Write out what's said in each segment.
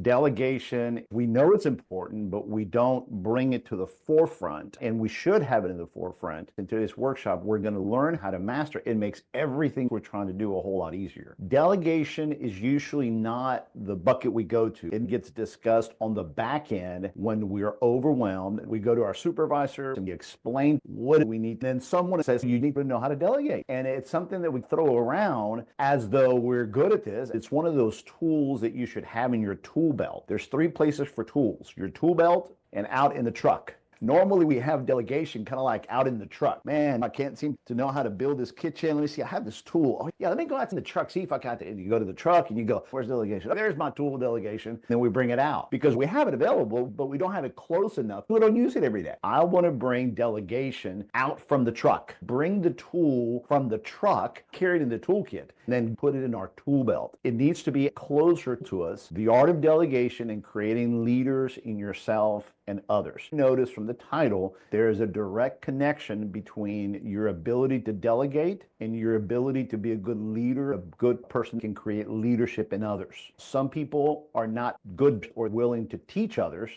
Delegation, we know it's important, but we don't bring it to the forefront, and we should have it in the forefront. In today's workshop, we're going to learn how to master it. It makes everything we're trying to do a whole lot easier. Delegation is usually not the bucket we go to. It gets discussed on the back end when we're overwhelmed. We go to our supervisor and we explain what we need. Then someone says, you need to know how to delegate. And it's something that we throw around as though we're good at this. It's one of those tools that you should have in your tool belt. There's 3 places for tools: your tool belt and out in the truck. Normally we have delegation kind of like out in the truck. Man, I can't seem to know how to build this kitchen. Let me see, I have this tool. Oh yeah, let me go out in the truck, see if I got it. And you go to the truck and you go, where's delegation? Oh, there's my tool, delegation. And then we bring it out because we have it available, but we don't have it close enough. We don't use it every day. I want to bring delegation out from the truck. Bring the tool from the truck, carry it in the toolkit, and then put it in our tool belt. It needs to be closer to us. The art of delegation and creating leaders in yourself and others. Notice from the title, there is a direct connection between your ability to delegate and your ability to be a good leader. A good person can create leadership in others. Some people are not good or willing to teach others.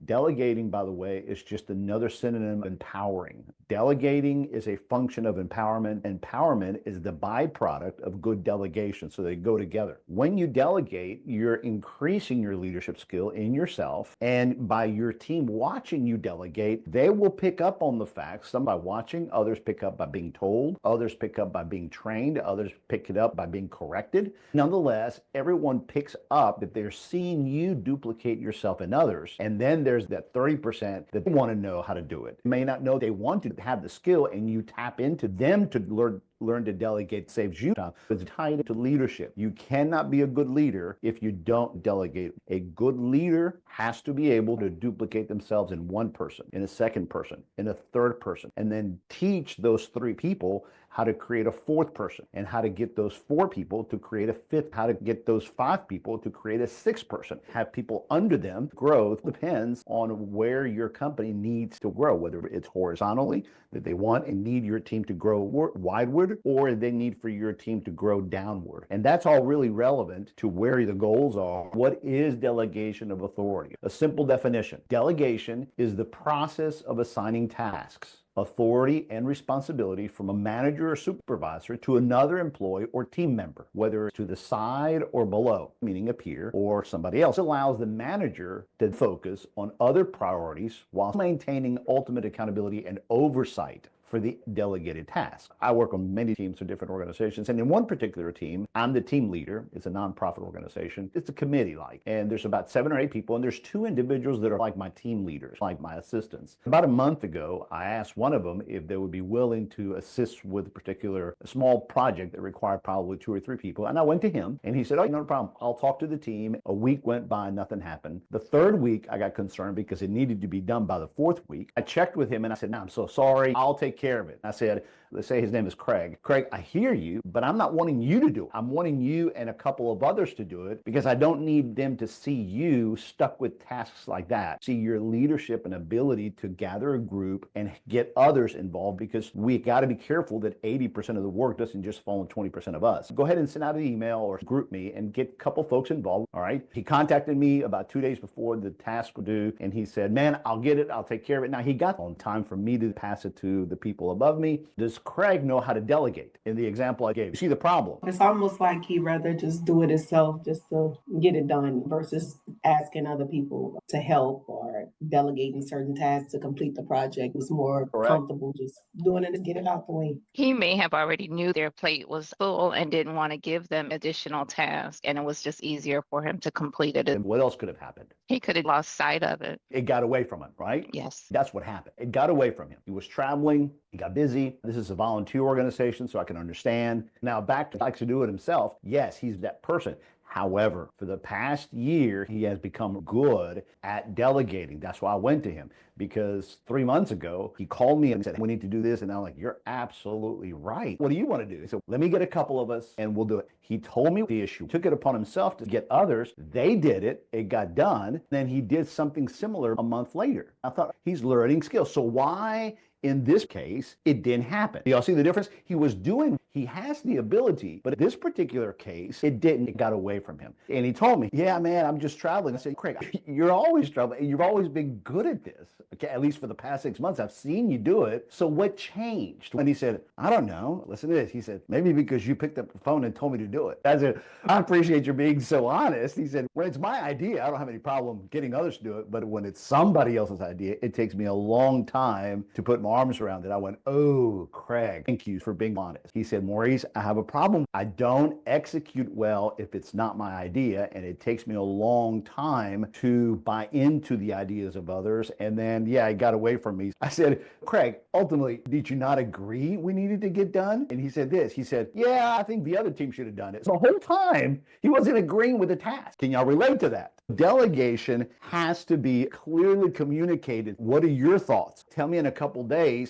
Delegating, by the way, is just another synonym of empowering. Delegating is a function of empowerment. Empowerment is the byproduct of good delegation, so they go together. When you delegate, you're increasing your leadership skill in yourself, and by your team watching you delegate, they will pick up on the facts. Some by watching, others pick up by being told, others pick up by being trained, others pick it up by being corrected. Nonetheless, everyone picks up that they're seeing you duplicate yourself in others. And then there's that 30% that want to know how to do it. They may not know they want to have the skill, and you tap into them to learn to delegate. Saves you time. It's tied into leadership. You cannot be a good leader if you don't delegate. A good leader has to be able to duplicate themselves in one person, in a second person, in a third person, and then teach those 3 people how to create a 4th person, and how to get those 4 people to create a 5th, how to get those 5 people to create a 6th person, have people under them. Growth depends on where your company needs to grow, whether it's horizontally, that they want and need your team to grow wideward, or they need for your team to grow downward. And that's all really relevant to where the goals are. What is delegation of authority? A simple definition: delegation is the process of assigning tasks, authority, and responsibility from a manager or supervisor to another employee or team member, whether it's to the side or below, meaning a peer or somebody else. It allows the manager to focus on other priorities while maintaining ultimate accountability and oversight for the delegated task. I work on many teams for different organizations, and in one particular team, I'm the team leader. It's a nonprofit organization. It's a committee and there's about 7 or 8 people, and there's 2 individuals that are like my team leaders, like my assistants. About a month ago, I asked one of them if they would be willing to assist with a particular small project that required probably 2 or 3 people, and I went to him, and he said, oh, no problem. I'll talk to the team. A week went by, nothing happened. The 3rd week, I got concerned because it needed to be done by the 4th week. I checked with him, and I said, no, I'm so sorry. I'll take care of it. I said, let's say his name is Craig. Craig, I hear you, but I'm not wanting you to do it. I'm wanting you and a couple of others to do it because I don't need them to see you stuck with tasks like that. See your leadership and ability to gather a group and get others involved, because we got to be careful that 80% of the work doesn't just fall on 20% of us. Go ahead and send out an email or group me and get a couple folks involved. All right. He contacted me about 2 days before the task was due, and he said, man, I'll get it. I'll take care of it. Now he got on time for me to pass it to the people above me. Does Craig know how to delegate in the example I gave? You see the problem? It's almost like he'd rather just do it himself just to get it done versus asking other people to help or delegating certain tasks to complete the project. It's more comfortable just doing it and get it out the way. He may have already knew their plate was full and didn't want to give them additional tasks, and it was just easier for him to complete it. And what else could have happened? He could have lost sight of it. It got away from him, right? Yes. That's what happened. It got away from him. He was traveling. He got busy. This is a volunteer organization, so I can understand. Now, back to likes to do it himself. Yes, he's that person. However, for the past year, he has become good at delegating. That's why I went to him, because 3 months ago, he called me and said, we need to do this. And I'm like, you're absolutely right. What do you want to do? So let me get a couple of us and we'll do it. He told me the issue, took it upon himself to get others. They did it. It got done. Then he did something similar a month later. I thought, he's learning skills. So why In this case, it didn't happen. Y'all see the difference? He has the ability, but in this particular case, it didn't. It got away from him. And he told me, yeah, man, I'm just traveling. I said, Craig, you're always traveling. You've always been good at this. Okay, at least for the past 6 months, I've seen you do it. So what changed? And he said, I don't know. Listen to this. He said, maybe because you picked up the phone and told me to do it. I said, I appreciate you being so honest. He said, when it's my idea, I don't have any problem getting others to do it. But when it's somebody else's idea, it takes me a long time to put my arms around it. I went, oh, Craig, thank you for being honest. He said, Maurice, I have a problem. I don't execute well if it's not my idea, and it takes me a long time to buy into the ideas of others. And then, yeah, it got away from me. I said, Craig, ultimately, did you not agree we needed to get done? And he said this. He said, yeah, I think the other team should have done it. So the whole time, he wasn't agreeing with the task. Can y'all relate to that? Delegation has to be clearly communicated. What are your thoughts? Tell me in a couple days,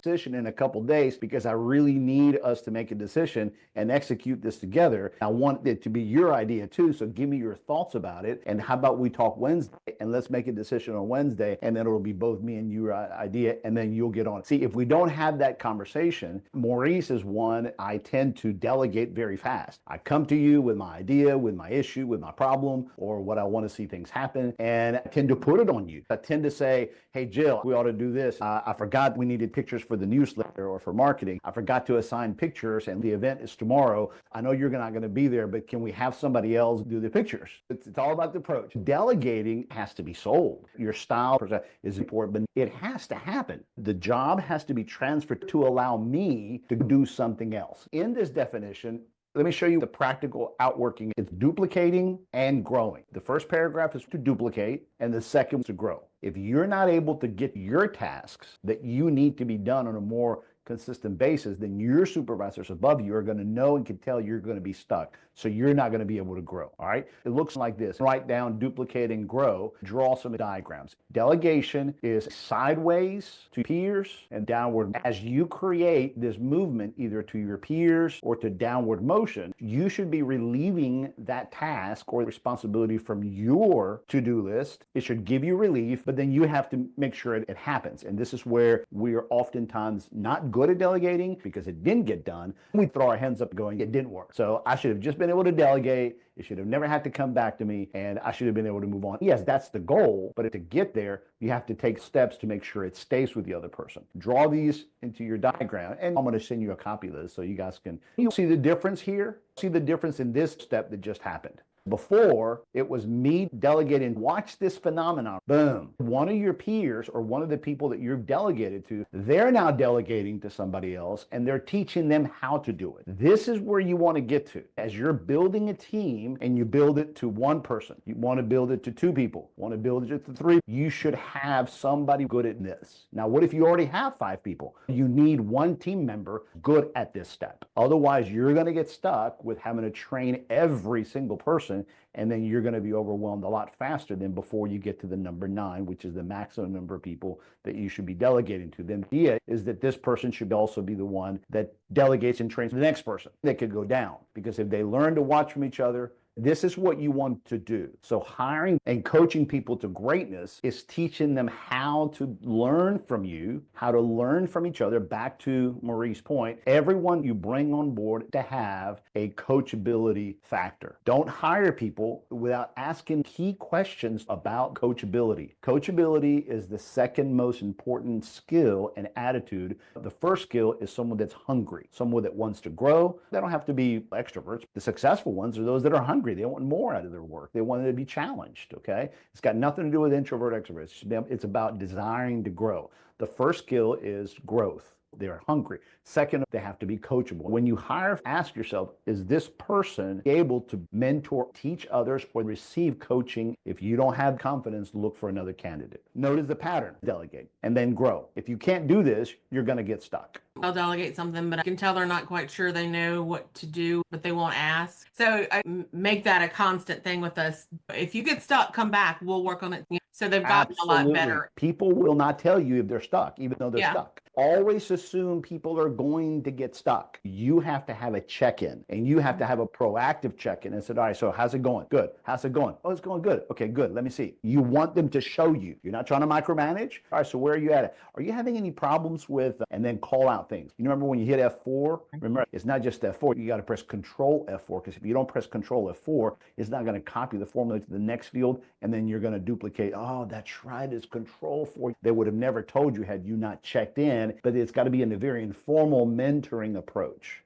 because I really need us to make a decision and execute this together. I want it to be your idea too, so give me your thoughts about it. And how about we talk Wednesday and let's make a decision on Wednesday, and then it'll be both me and your idea, and then you'll get on it. See, if we don't have that conversation, Maurice is one I tend to delegate very fast. I come to you with my idea, with my issue, with my problem, or what I want to see things happen, and I tend to put it on you. I tend to say, hey, Jill, we ought to do this. I forgot we needed pictures for the newsletter or for marketing. I forgot to assign pictures, and the event is tomorrow. I know you're not going to be there, but can we have somebody else do the pictures? It's all about the approach. Delegating has to be sold. Your style is important, but it has to happen. The job has to be transferred to allow me to do something else. In this definition, let me show you the practical outworking. It's duplicating and growing. The first paragraph is to duplicate, and the second is to grow. If you're not able to get your tasks that you need to be done on a more consistent basis, then your supervisors above you are going to know and can tell you're going to be stuck. So you're not going to be able to grow. All right. It looks like this. Write down, duplicate, and grow. Draw some diagrams. Delegation is sideways to peers and downward. As you create this movement, either to your peers or to downward motion, you should be relieving that task or responsibility from your to-do list. It should give you relief, but then you have to make sure it happens. And this is where we are oftentimes not good at delegating because it didn't get done. We throw our hands up going, it didn't work. So I should have just been able to delegate. It should have never had to come back to me, and I should have been able to move on. Yes, that's the goal, but to get there, you have to take steps to make sure it stays with the other person. Draw these into your diagram, and I'm going to send you a copy of this so you guys can see the difference here. See the difference in this step that just happened. Before, it was me delegating. Watch this phenomenon. Boom. One of your peers or one of the people that you've delegated to, they're now delegating to somebody else, and they're teaching them how to do it. This is where you want to get to. As you're building a team and you build it to one person, you want to build it to two people, want to build it to three, you should have somebody good at this. Now, what if you already have 5 people? You need one team member good at this step. Otherwise, you're going to get stuck with having to train every single person, and then you're going to be overwhelmed a lot faster than before you get to the number 9, which is the maximum number of people that you should be delegating to. Then the idea is that this person should also be the one that delegates and trains the next person. They could go down, because if they learn to watch from each other, this is what you want to do. So hiring and coaching people to greatness is teaching them how to learn from you, how to learn from each other. Back to Marie's point, everyone you bring on board to have a coachability factor. Don't hire people without asking key questions about coachability. Coachability is the second most important skill and attitude. The first skill is someone that's hungry, someone that wants to grow. They don't have to be extroverts. The successful ones are those that are hungry. They want more out of their work. They want to be challenged, okay? It's got nothing to do with introvert, extrovert. It's about desiring to grow. The first skill is growth. They're hungry. Second, they have to be coachable. When you hire, ask yourself, is this person able to mentor, teach others, or receive coaching? If you don't have confidence, look for another candidate. Notice the pattern. Delegate and then grow. If you can't do this, you're going to get stuck. I'll delegate something, but I can tell they're not quite sure they know what to do, but they won't ask. So I make that a constant thing with us. If you get stuck, come back. We'll work on it. So they've gotten a lot better. People will not tell you if they're stuck, even though they're stuck. always assume people are going to get stuck. You have to have a check-in, and you have to have a proactive check-in and say, all right, so how's it going? Good. How's it going? Oh, it's going good. Okay, good. Let me see. You want them to show you. You're not trying to micromanage. All right, so where are you at? Are you having any problems with, and then call out things. You remember when you hit F4? Remember, it's not just F4. You got to press Control F4, because if you don't press Control F4, it's not going to copy the formula to the next field, and then you're going to duplicate. Oh, that's right, it's Control 4. They would have never told you had you not checked in, but it's got to be in a very informal mentoring approach.